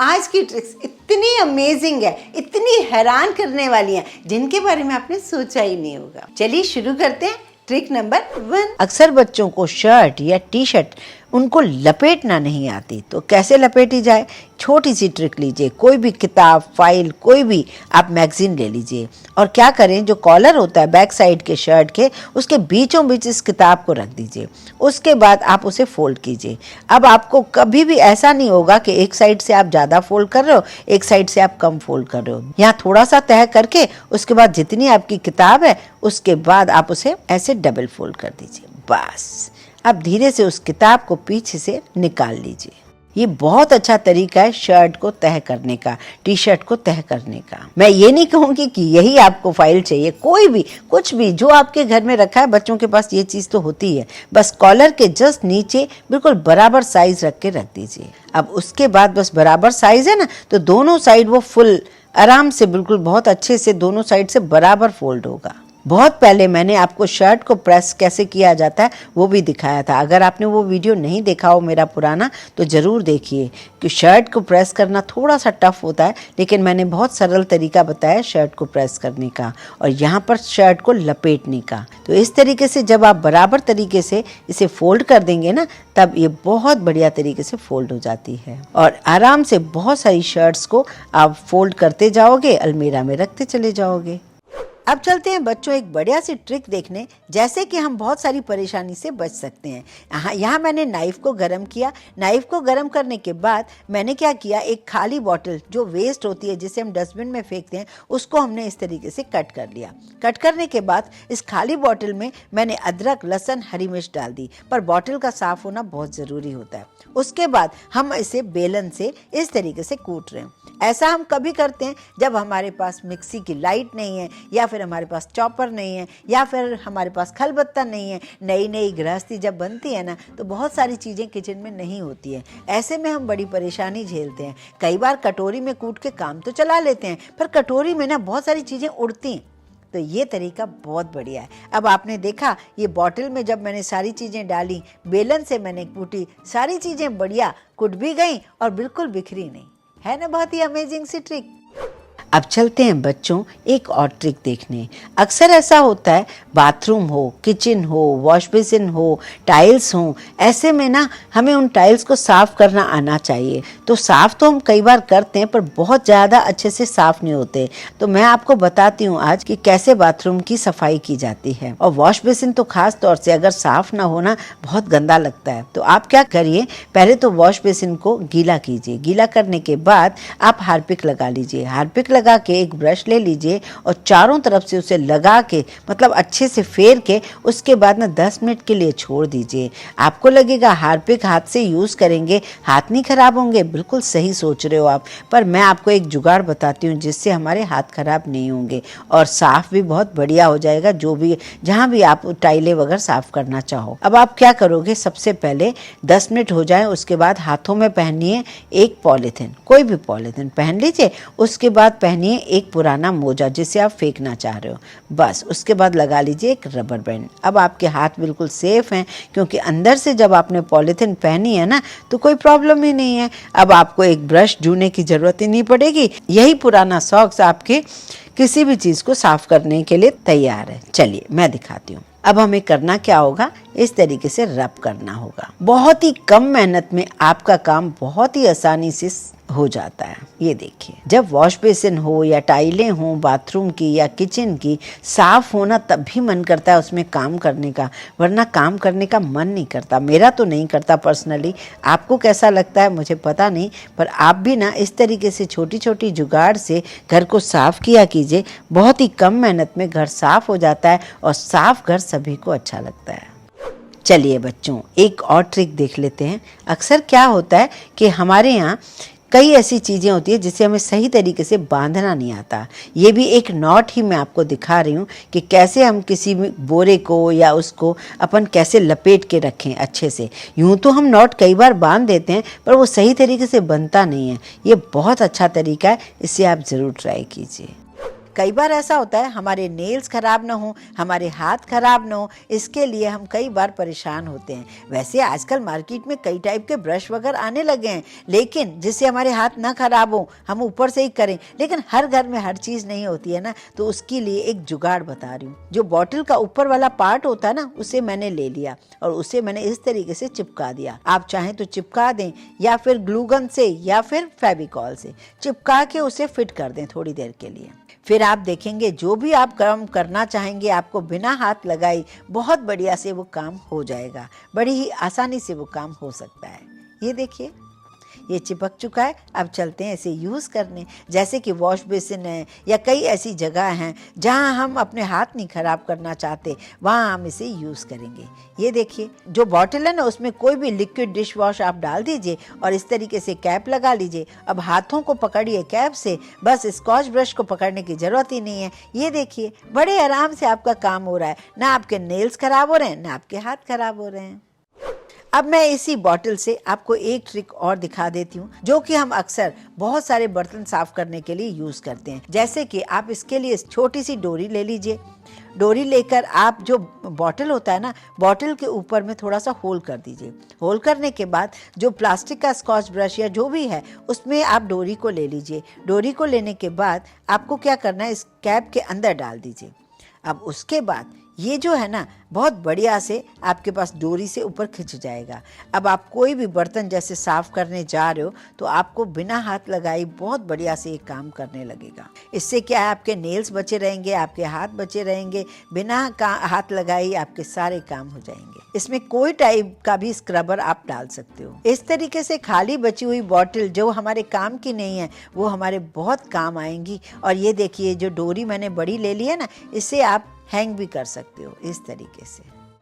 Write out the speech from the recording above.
आज की ट्रिक्स इतनी अमेजिंग है, इतनी हैरान करने वाली हैं, जिनके बारे में आपने सोचा ही नहीं होगा। चलिए शुरू करते हैं। Trick number 1। अक्सर बच्चों को शर्ट या टी शर्ट उनको लपेटना नहीं आती, तो कैसे लपेटी जाए? छोटी सी ट्रिक लीजिए। कोई भी किताब, फाइल, कोई भी आप मैगजीन ले लीजिए और क्या करें, जो कॉलर होता है बैक साइड के शर्ट के, उसके बीचों बीच इस किताब को रख दीजिए। उसके बाद आप उसे फोल्ड कीजिए। अब आपको कभी भी ऐसा नहीं होगा कि एक साइड से आप ज़्यादा फोल्ड कर रहे हो, एक साइड से आप कम फोल्ड कर रहे हो। यहाँ थोड़ा सा तय करके उसके बाद जितनी आपकी किताब है उसके बाद आप उसे ऐसे डबल फोल्ड कर दीजिए। बस अब धीरे से उस किताब को पीछे से निकाल लीजिए। ये बहुत अच्छा तरीका है शर्ट को तह करने का, टी शर्ट को तह करने का। मैं ये नहीं कहूँगी कि यही आपको फाइल चाहिए, कोई भी कुछ भी जो आपके घर में रखा है, बच्चों के पास ये चीज़ तो होती है। बस कॉलर के जस्ट नीचे बिल्कुल बराबर साइज रख के रख दीजिए। अब उसके बाद बस बराबर साइज है ना, तो दोनों साइड वो फुल आराम से बिल्कुल बहुत अच्छे से दोनों साइड से बराबर फोल्ड होगा। बहुत पहले मैंने आपको शर्ट को प्रेस कैसे किया जाता है वो भी दिखाया था। अगर आपने वो वीडियो नहीं देखा हो मेरा पुराना, तो ज़रूर देखिए कि शर्ट को प्रेस करना थोड़ा सा टफ होता है, लेकिन मैंने बहुत सरल तरीका बताया शर्ट को प्रेस करने का और यहाँ पर शर्ट को लपेटने का। तो इस तरीके से जब आप बराबर तरीके से इसे फोल्ड कर देंगे ना, तब ये बहुत बढ़िया तरीके से फोल्ड हो जाती है और आराम से बहुत सारी शर्ट्स को आप फोल्ड करते जाओगे, अलमीरा में रखते चले जाओगे। अब चलते हैं बच्चों एक बढ़िया सी ट्रिक देखने, जैसे कि हम बहुत सारी परेशानी से बच सकते हैं। यहाँ मैंने नाइफ़ को गरम किया। नाइफ़ को गरम करने के बाद मैंने क्या किया, एक खाली बॉटल जो वेस्ट होती है जिसे हम डस्टबिन में फेंकते हैं, उसको हमने इस तरीके से कट कर लिया। कट करने के बाद इस खाली बॉटल में मैंने अदरक, लहसुन, हरी मिर्च डाल दी, पर बॉटल का साफ़ होना बहुत ज़रूरी होता है। उसके बाद हम इसे बेलन से इस तरीके से कूट रहे हैं। ऐसा हम कभी करते हैं जब हमारे पास मिक्सी की लाइट नहीं है, या फिर हमारे पास चॉपर नहीं है, या फिर हमारे पास खलबत्ता नहीं है। नई नई गृहस्थी जब बनती है ना, तो बहुत सारी चीज़ें किचन में नहीं होती है। ऐसे में हम बड़ी परेशानी झेलते हैं। कई बार कटोरी में कूट के काम तो चला लेते हैं, पर कटोरी में ना बहुत सारी चीज़ें उड़ती हैं। तो ये तरीका बहुत बढ़िया है। अब आपने देखा, ये बॉटल में जब मैंने सारी चीज़ें डाली, बेलन से मैंने कूटी, सारी चीज़ें बढ़िया कुट भी गई और बिल्कुल बिखरी नहीं। है ना बहुत ही अमेजिंग सी ट्रिक। अब चलते हैं बच्चों एक और ट्रिक देखने। अक्सर ऐसा होता है, बाथरूम हो, किचन हो, वॉश बेसिन हो, टाइल्स हो, ऐसे में ना हमें उन टाइल्स को साफ़ करना आना चाहिए। तो साफ़ तो हम कई बार करते हैं, पर बहुत ज़्यादा अच्छे से साफ़ नहीं होते। तो मैं आपको बताती हूँ आज कि कैसे बाथरूम की सफाई की जाती है। और वॉश बेसिन तो खास तौर से अगर साफ़ ना होना, बहुत गंदा लगता है। तो आप क्या करिए, पहले तो वॉश बेसिन को गीला कीजिए। गीला करने के बाद आप हार्पिक लगा लीजिए। हार्पिक लगा के एक ब्रश ले लीजिए और चारों तरफ से उसे लगा के, मतलब अच्छे से फेर के, उसके बाद ना 10 मिनट के लिए छोड़ दीजिए। आपको लगेगा हार्पिक हाथ से यूज़ करेंगे हाथ नहीं खराब होंगे, बिल्कुल सही सोच रहे हो आप। पर मैं आपको एक जुगाड़ बताती हूँ जिससे हमारे हाथ खराब नहीं होंगे और साफ़ भी बहुत बढ़िया हो जाएगा, जो भी जहाँ भी आप टाइलें वगैरह साफ़ करना चाहो। अब आप क्या करोगे, सबसे पहले 10 मिनट हो जाए, उसके बाद हाथों में पहनिए एक पॉलीथिन, कोई भी पॉलीथिन पहन लीजिए। उसके बाद पहनिए एक पुराना मोजा जिसे आप फेंकना चाह रहे हो। बस उसके बाद लगा लीजिए एक रबर बैंड। अब आपके हाथ बिल्कुल सेफ हैं, क्योंकि अंदर से जब आपने पॉलीथिन पहनी है ना, तो कोई प्रॉब्लम ही नहीं है। अब आपको एक ब्रश ढूंढने की जरूरत ही नहीं पड़ेगी। यही पुराना सॉक्स आपके किसी भी चीज़ को साफ करने के लिए तैयार है। चलिए मैं दिखाती हूँ। अब हमें करना क्या होगा, इस तरीके से रब करना होगा। बहुत ही कम मेहनत में आपका काम बहुत ही आसानी से हो जाता है। ये देखिए, जब वॉश बेसिन हो या टाइलें हो बाथरूम की या किचन की, साफ होना तब भी मन करता है उसमें काम करने का, वरना काम करने का मन नहीं करता। मेरा तो नहीं करता पर्सनली। आपको कैसा लगता है मुझे पता नहीं, पर आप भी ना इस तरीके से छोटी छोटी जुगाड़ से घर को साफ किया कीजिए। बहुत ही कम मेहनत में घर साफ हो जाता है और साफ घर सभी को अच्छा लगता है। चलिए बच्चों एक और ट्रिक देख लेते हैं। अक्सर क्या होता है कि हमारे यहाँ कई ऐसी चीज़ें होती है जिसे हमें सही तरीके से बांधना नहीं आता। ये भी एक नॉट ही मैं आपको दिखा रही हूँ कि कैसे हम किसी बोरे को या उसको अपन कैसे लपेट के रखें अच्छे से। यूँ तो हम नॉट कई बार बांध देते हैं, पर वो सही तरीके से बनता नहीं है। ये बहुत अच्छा तरीका है, इसे आप ज़रूर ट्राई कीजिए। कई बार ऐसा होता है हमारे नेल्स खराब ना हो, हमारे हाथ खराब ना हो, इसके लिए हम कई बार परेशान होते हैं। वैसे आजकल मार्केट में कई टाइप के ब्रश वगैरह आने लगे हैं, लेकिन जिससे हमारे हाथ ना खराब हो, हम ऊपर से ही करें। लेकिन हर घर में हर चीज़ नहीं होती है ना, तो उसके लिए एक जुगाड़ बता रही हूँ। जो बॉटल का ऊपर वाला पार्ट होता है ना, उसे मैंने ले लिया और उसे मैंने इस तरीके से चिपका दिया। आप चाहें तो चिपका दें या फिर ग्लू गन से या फिर फेविकॉल से चिपका के उसे फिट कर दें थोड़ी देर के लिए। फिर आप देखेंगे जो भी आप काम करना चाहेंगे, आपको बिना हाथ लगाई बहुत बढ़िया से वो काम हो जाएगा। बड़ी ही आसानी से वो काम हो सकता है। ये देखिए, ये चिपक चुका है। अब चलते हैं इसे यूज़ करने। जैसे कि वॉश बेसिन है या कई ऐसी जगह हैं जहां हम अपने हाथ नहीं खराब करना चाहते, वहां हम इसे यूज़ करेंगे। ये देखिए, जो बॉटल है ना, उसमें कोई भी लिक्विड डिश वॉश आप डाल दीजिए और इस तरीके से कैप लगा लीजिए। अब हाथों को पकड़िए कैप से, बस स्कॉच ब्रश को पकड़ने की ज़रूरत ही नहीं है। ये देखिए, बड़े आराम से आपका काम हो रहा है। ना आपके नेल्स खराब हो रहे हैं, ना आपके हाथ खराब हो रहे हैं। अब मैं इसी बॉटल से आपको एक ट्रिक और दिखा देती हूँ, जो कि हम अक्सर बहुत सारे बर्तन साफ करने के लिए यूज़ करते हैं। जैसे कि आप इसके लिए छोटी सी डोरी ले लीजिए। डोरी लेकर आप जो बॉटल होता है ना, बॉटल के ऊपर में थोड़ा सा होल कर दीजिए। होल करने के बाद जो प्लास्टिक का स्कॉच ब्रश या जो भी है, उसमें आप डोरी को ले लीजिए। डोरी को लेने के बाद आपको क्या करना है, इस कैप के अंदर डाल दीजिए। अब उसके बाद ये जो है ना, बहुत बढ़िया से आपके पास डोरी से ऊपर खिंच जाएगा। अब आप कोई भी बर्तन जैसे साफ करने जा रहे हो, तो आपको बिना हाथ लगाए बहुत बढ़िया से ये काम करने लगेगा। इससे क्या है, आपके नेल्स बचे रहेंगे, आपके हाथ बचे रहेंगे। बिना हाथ लगाए आपके सारे काम हो जाएंगे। इसमें कोई टाइप का भी स्क्रबर आप डाल सकते हो। इस तरीके से खाली बची हुई बॉटल जो हमारे काम की नहीं है, वो हमारे बहुत काम आएंगी। और ये देखिए, जो डोरी मैंने बड़ी ले ली है ना, इससे आप हैंग भी कर सकते हो इस तरीके से।